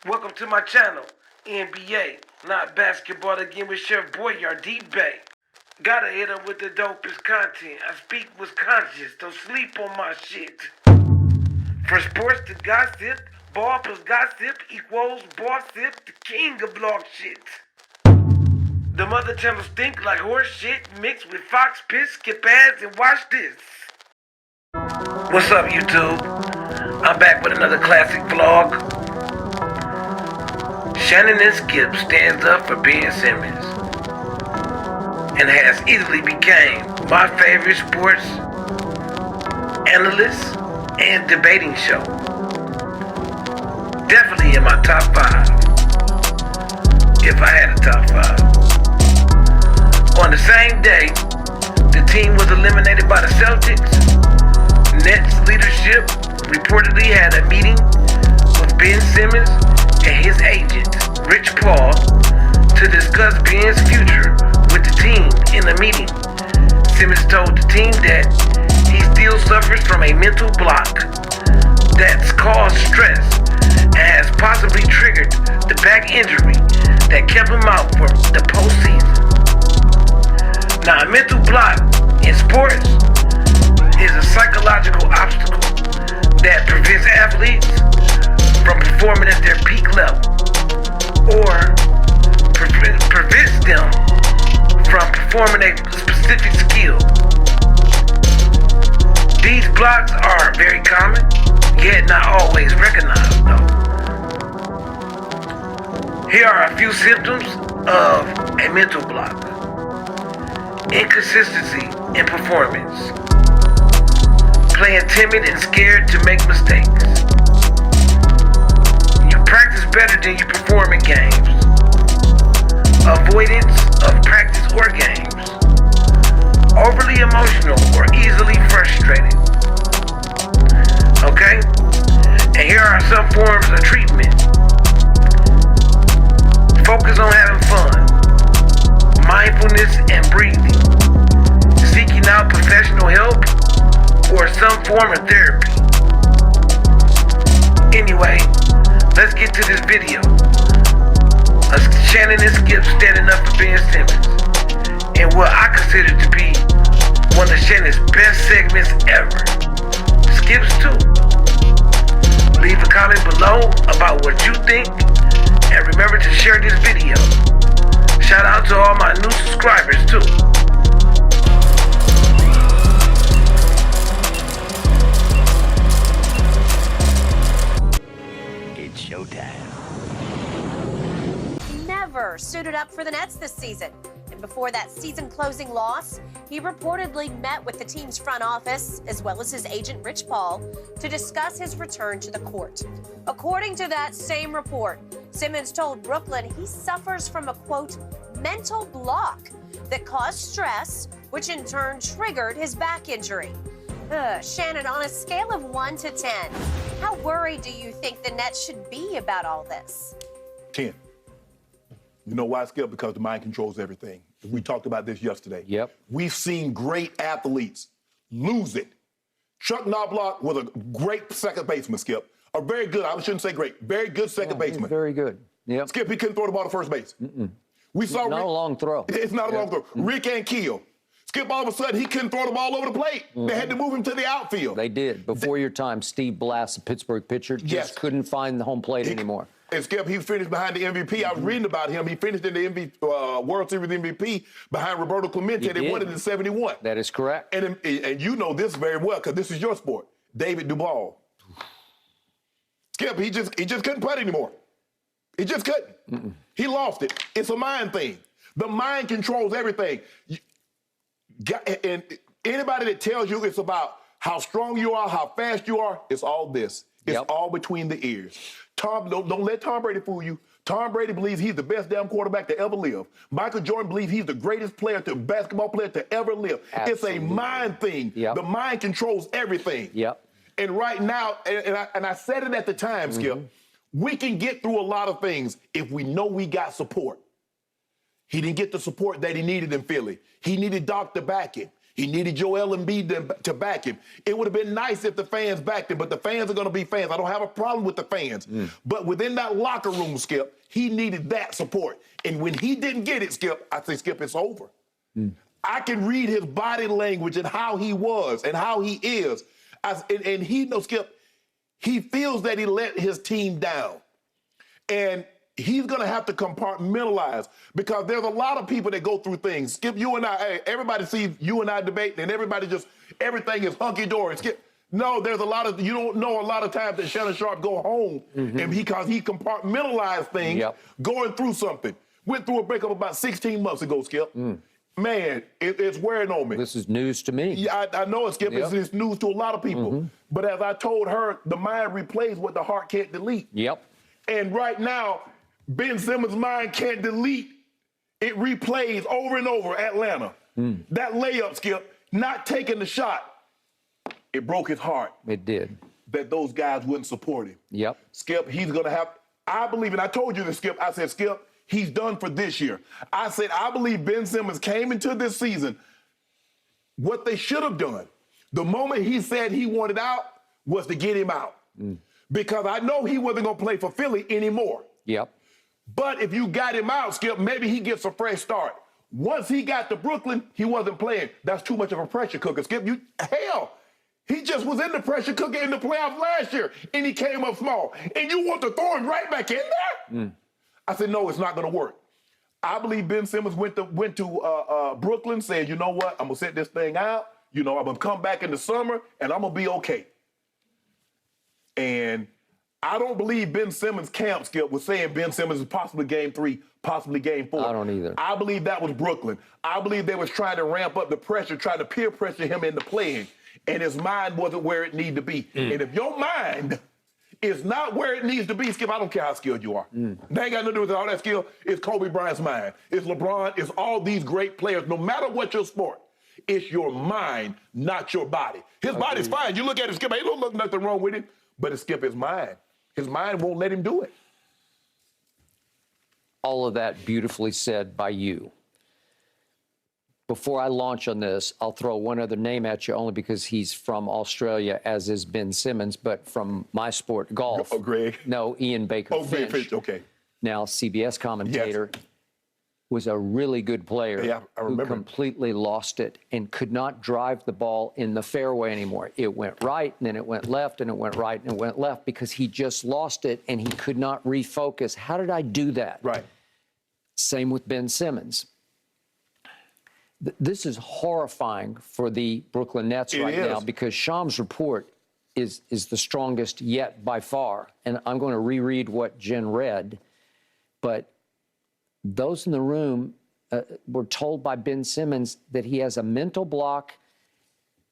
Welcome to my channel, NBA, not basketball again with chefboryar-Dboi. Gotta hit up with the dopest content. I speak with conscience, don't sleep on my shit. For sports to gossip, ball plus gossip equals bossip, the king of blog shit. The mother channels stink like horse shit mixed with fox piss, skip ads, and watch this. What's up, YouTube? I'm back with another classic vlog. Shannon and Skip stands up for Ben Simmons and has easily become my favorite sports analyst and debating show. Definitely in my top 5, if I had a top 5. On the same day, the team was eliminated by the Celtics. Nets leadership reportedly had a meeting with Ben Simmons and his agent, Rich Paul, to discuss Ben's future with the team. In the meeting, Simmons told the team that he still suffers from a mental block that's caused stress and has possibly triggered the back injury that kept him out for the postseason. Now, a mental block in sports is a psychological obstacle that prevents athletes from performing at their peak level, or prevents them from performing a specific skill. These blocks are very common, yet not always recognized though. Here are a few symptoms of a mental block. Inconsistency in performance. Playing timid and scared to make mistakes. Practice better than you perform in games. Avoidance of practice or games. Overly emotional or easily frustrated. Okay? And here are some forms of treatment. Focus on having fun. Mindfulness and breathing. Seeking out professional help or some form of therapy. Anyway, let's get to this video. Shannon and Skip standing up for Ben Simmons in what I consider to be one of Shannon's best segments ever. Skip's too. Leave a comment below about what you think, and remember to share this video. Shout out to all my new subscribers too. Never suited up for the Nets this season. And before that season-closing loss, he reportedly met with the team's front office, as well as his agent Rich Paul, to discuss his return to the court. According to that same report, Simmons told Brooklyn he suffers from a, quote, mental block that caused stress, which in turn triggered his back injury. Shannon, on a scale of 1 to 10, how worried do you think the Nets should be about all this? 10. You know why, Skip? Because the mind controls everything. We talked about this yesterday. Yep. We've seen great athletes lose it. Chuck Knobloch was a great second baseman, Skip. A very good, I shouldn't say great, very good second baseman. Very good. Yep. Skip, he couldn't throw the ball to first base. We saw Not a long throw. It's not a long throw. Rick Ankiel. Skip, all of a sudden, he couldn't throw the ball over the plate. They had to move him to the outfield. They did. Before your time, Steve Blass, the Pittsburgh pitcher, just couldn't find the home plate anymore. And Skip, he finished behind the MVP. I was reading about him. He finished in the World Series MVP behind Roberto Clemente. They won it in '71. That is correct. And you know this very well because this is your sport. David Duval. Skip, he just couldn't play anymore. He just couldn't. He lost it. It's a mind thing. The mind controls everything. And anybody that tells you it's about how strong you are, how fast you are, it's all this. It's all between the ears. Don't let Tom Brady fool you. Tom Brady believes he's the best damn quarterback to ever live. Michael Jordan believes he's the greatest basketball player to ever live. Absolutely. It's a mind thing. The mind controls everything. And right now, and I said it at the time, Skip, we can get through a lot of things if we know we got support. He didn't get the support that he needed in Philly. He needed Doc to back him. He needed Joel Embiid to back him. It would have been nice if the fans backed him, but the fans are going to be fans. I don't have a problem with the fans. But within that locker room, Skip, he needed that support. And when he didn't get it, Skip, I say, Skip, it's over. I can read his body language and how he was and how he is. And he knows, Skip, he feels that he let his team down. And he's going to have to compartmentalize because there's a lot of people that go through things. Skip, you and I, hey, everybody sees you and I debating and everybody just, everything is hunky-dory. Skip, no, there's a lot of, you don't know a lot of times that Shannon Sharpe go home and because he compartmentalized things going through something. Went through a breakup about 16 months ago, Skip. Man, it's wearing on me. This is news to me. Yeah, I know it, Skip. It's news to a lot of people. But as I told her, the mind replays what the heart can't delete. And right now, Ben Simmons' mind can't delete. It replays over and over Atlanta. That layup, Skip, not taking the shot, it broke his heart. It did. That those guys wouldn't support him. Skip, he's going to have, I believe, and I told you this, Skip, I said, Skip, he's done for this year. I said, I believe Ben Simmons came into this season, what they should have done, the moment he said he wanted out was to get him out. Because I know he wasn't going to play for Philly anymore. But if you got him out, Skip, maybe he gets a fresh start. Once he got to Brooklyn, he wasn't playing. That's too much of a pressure cooker, Skip. Hell, he just was in the pressure cooker in the playoffs last year, and he came up small. And you want to throw him right back in there? I said, no, it's not going to work. I believe Ben Simmons went to Brooklyn, said, you know what, I'm going to set this thing out. You know, I'm going to come back in the summer, and I'm going to be okay. And I don't believe Ben Simmons' camp, Skip, was saying Ben Simmons is possibly game 3, possibly game 4. I don't either. I believe that was Brooklyn. I believe they was trying to ramp up the pressure, trying to peer pressure him into playing, and his mind wasn't where it needed to be. And if your mind is not where it needs to be, Skip, I don't care how skilled you are. They ain't got nothing to do with all that skill. It's Kobe Bryant's mind. It's LeBron. It's all these great players. No matter what your sport, it's your mind, not your body. His body's fine. You look at it, Skip, ain't look nothing wrong with him, but it's Skip, his mind. His mind won't let him do it. All of that beautifully said by you. Before I launch on this, I'll throw one other name at you, only because he's from Australia, as is Ben Simmons, but from my sport, golf. Oh, Greg? No, Ian Baker Finch. Finch, okay. Now, CBS commentator, was a really good player I remember. who completely lost it and could not drive the ball in the fairway anymore. It went right, and then it went left, and it went right, and it went left, because he just lost it, and he could not refocus. How did I do that? Right. Same with Ben Simmons. This is horrifying for the Brooklyn Nets right now, because Sham's report is the strongest yet by far. And I'm going to reread what Jen read. But those in the room were told by Ben Simmons that he has a mental block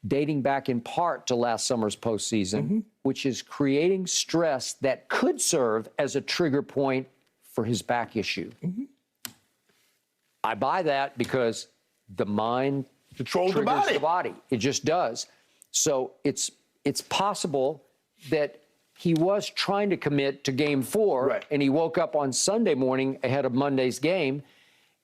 dating back in part to last summer's postseason, which is creating stress that could serve as a trigger point for his back issue. I buy that because the mind controls the body. It just does. So it's possible that he was trying to commit to game 4, and he woke up on Sunday morning ahead of Monday's game,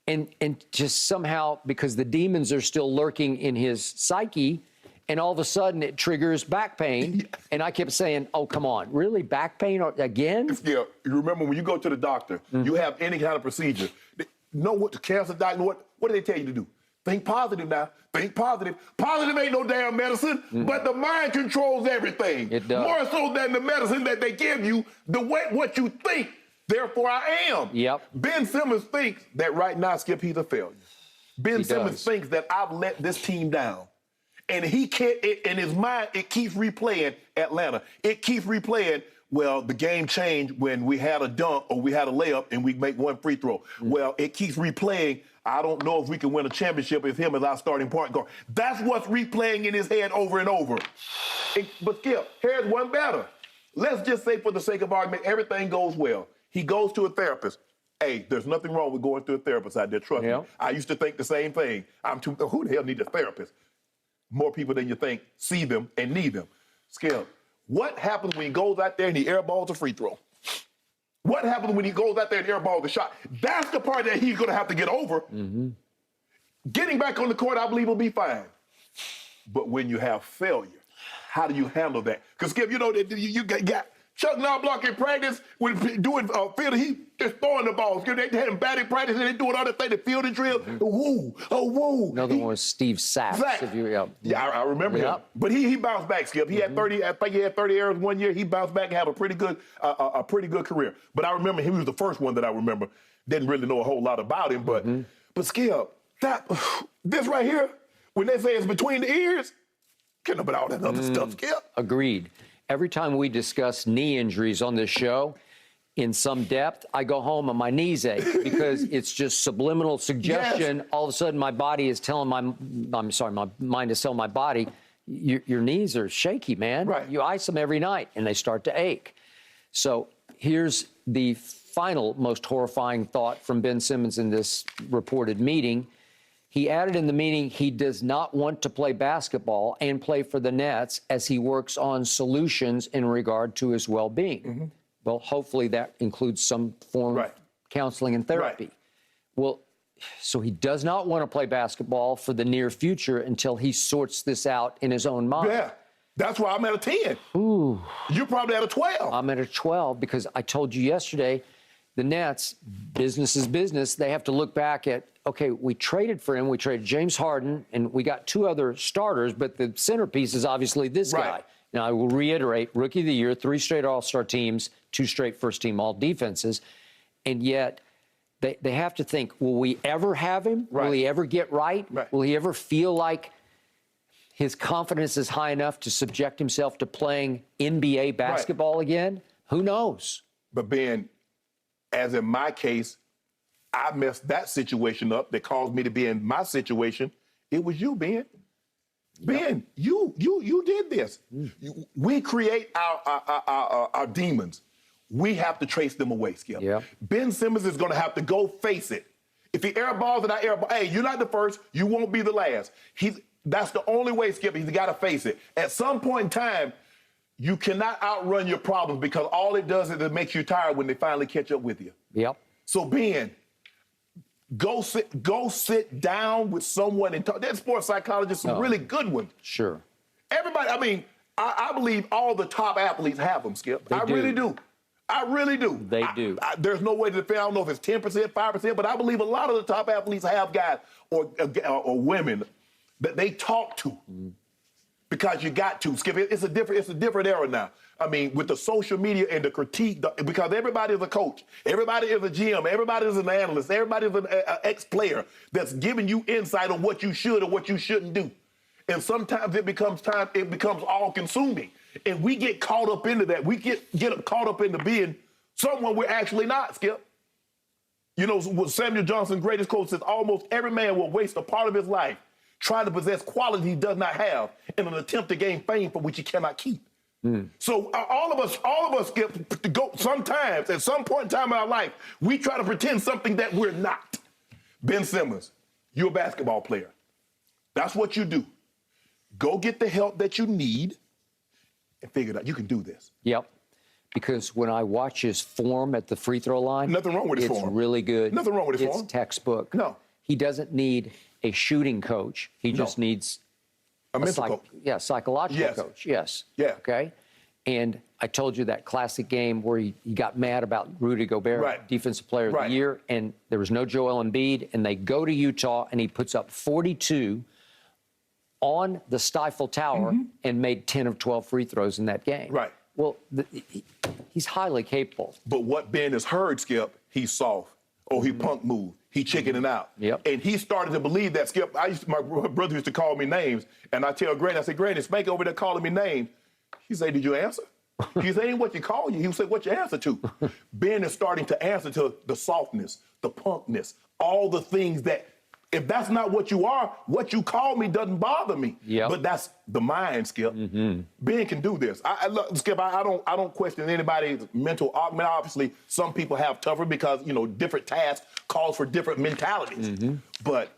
and just somehow, because the demons are still lurking in his psyche, and all of a sudden it triggers back pain. And I kept saying, oh, come on, really, back pain again? Yeah, you remember when you go to the doctor, you have any kind of procedure, know what the cancer doctor, what do they tell you to do? Think positive now. Think positive. Positive ain't no damn medicine, but the mind controls everything. It does. More so than the medicine that they give you, the way what you think, therefore I am. Ben Simmons thinks that right now, Skip, he's a failure. Ben Simmons thinks that I've let this team down. And he can't, in his mind, it keeps replaying Atlanta. It keeps replaying, well, the game changed when we had a dunk or we had a layup and we make one free throw. Well, it keeps replaying, I don't know if we can win a championship with him as our starting point guard. That's what's replaying in his head over and over. But Skip, here's one better. Let's just say, for the sake of argument, everything goes well. He goes to a therapist. Hey, there's nothing wrong with going to a therapist out there, trust me. I used to think the same thing. Who the hell needs a therapist? More people than you think see them and need them. Skip, what happens when he goes out there and he airballs a free throw? What happens when he goes out there and airballs a shot? That's the part that he's going to have to get over. Getting back on the court, I believe, will be fine. But when you have failure, how do you handle that? Because, Skip, you know, you got Chuck Knobloch in practice when doing fielding, he just throwing the balls. They had him batting practice and they doing other things, the fielding drill. Woo, woo. Another one was Steve Sachs. Yeah, I remember him. But he bounced back, Skip. He had 30. I think he had 30 errors one year. He bounced back and had a pretty good career. But I remember him. He was the first one that I remember. Didn't really know a whole lot about him, but Skip, this right here, when they say it's between the ears, can't know about all that other stuff, Skip. Agreed. Every time we discuss knee injuries on this show in some depth, I go home and my knees ache because it's just subliminal suggestion. Yes. All of a sudden, my body is telling my mind is telling my body, your knees are shaky, man. Right. You ice them every night and they start to ache. So here's the final most horrifying thought from Ben Simmons in this reported meeting. He added in the meeting he does not want to play basketball and play for the Nets as he works on solutions in regard to his well-being. Well, hopefully that includes some form of counseling and therapy. Well, so he does not want to play basketball for the near future until he sorts this out in his own mind. Yeah, that's why I'm at a 10. Ooh. You're probably at a 12. I'm at a 12 because I told you yesterday, the Nets, business is business. They have to look back at, okay, we traded for him. We traded James Harden, and we got 2 other starters, but the centerpiece is obviously this guy. Now, I will reiterate, Rookie of the Year, 3 straight All-Star teams, 2 straight first-team All-Defenses, and yet they have to think, will we ever have him? Will he ever get right? Will he ever feel like his confidence is high enough to subject himself to playing NBA basketball again? Who knows? But, Ben, as in my case, I messed that situation up that caused me to be in my situation. It was you, Ben. Ben, you did this. We create our demons. We have to trace them away, Skip. Ben Simmons is going to have to go face it. If he airballs and I airball, hey, you're not the first. You won't be the last. That's the only way, Skip. He's got to face it. At some point in time, you cannot outrun your problems because all it does is it makes you tired when they finally catch up with you. So, Ben, go sit down with someone and talk. There's sports psychologists, some really good ones. Sure. Everybody, I mean, I believe all the top athletes have them, Skip. I really do. I really do. They do. There's no way to defend. I don't know if it's 10%, 5%, but I believe a lot of the top athletes have guys or women that they talk to. Because you got to, Skip. It's a different era now. I mean, with the social media and the critique, because everybody is a coach, everybody is a GM, everybody is an analyst, everybody is an ex-player that's giving you insight on what you should or what you shouldn't do. And sometimes it becomes all-consuming, and we get caught up into that. We get caught up into being someone we're actually not, Skip. You know, what Samuel Johnson's greatest quote says, almost every man will waste a part of his life trying to possess quality he does not have in an attempt to gain fame for which he cannot keep. So all of us get to go sometimes, at some point in time in our life, we try to pretend something that we're not. Ben Simmons, you're a basketball player. That's what you do. Go get the help that you need and figure it out. You can do this. Because when I watch his form at the free throw line, nothing wrong with his form. It's really good. Nothing wrong with his form. It's textbook. No. He doesn't need a shooting coach. He just needs a mental coach. Psychological coach. Okay. And I told you that classic game where he got mad about Rudy Gobert, Defensive Player of the Year, and there was no Joel Embiid, and they go to Utah, and he puts up 42 on the Stifle Tower and made 10 of 12 free throws in that game. Well, he's highly capable. But what Ben has heard, Skip, he's soft. Oh, he punk move. He chickening out. And he started to believe that, Skip. My brother used to call me names, and I tell Granny, I said, Granny, Spank over there calling me names. He said, did you answer? He said, ain't what you call you. He said, what you answer to? Ben is starting to answer to the softness, the punkness, all the things that, if that's not what you are, what you call me doesn't bother me. But that's the mind, Skip. Ben can do this. Look, Skip, I don't question anybody's mental augment. Obviously, some people have tougher because, you know, different tasks calls for different mentalities. But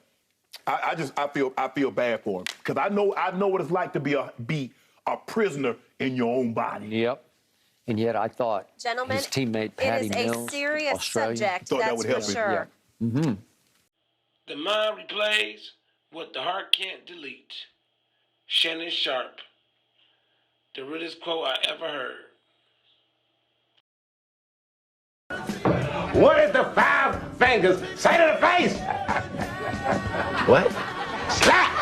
I feel bad for him because I know what it's like to be a prisoner in your own body. And yet I thought Gentlemen, his teammate Patty Mills, it is a serious Australia, subject, that's for sure. The mind replays what the heart can't delete. Shannon Sharpe. The realest quote I ever heard. What did the five fingers say to the face? What? Slap!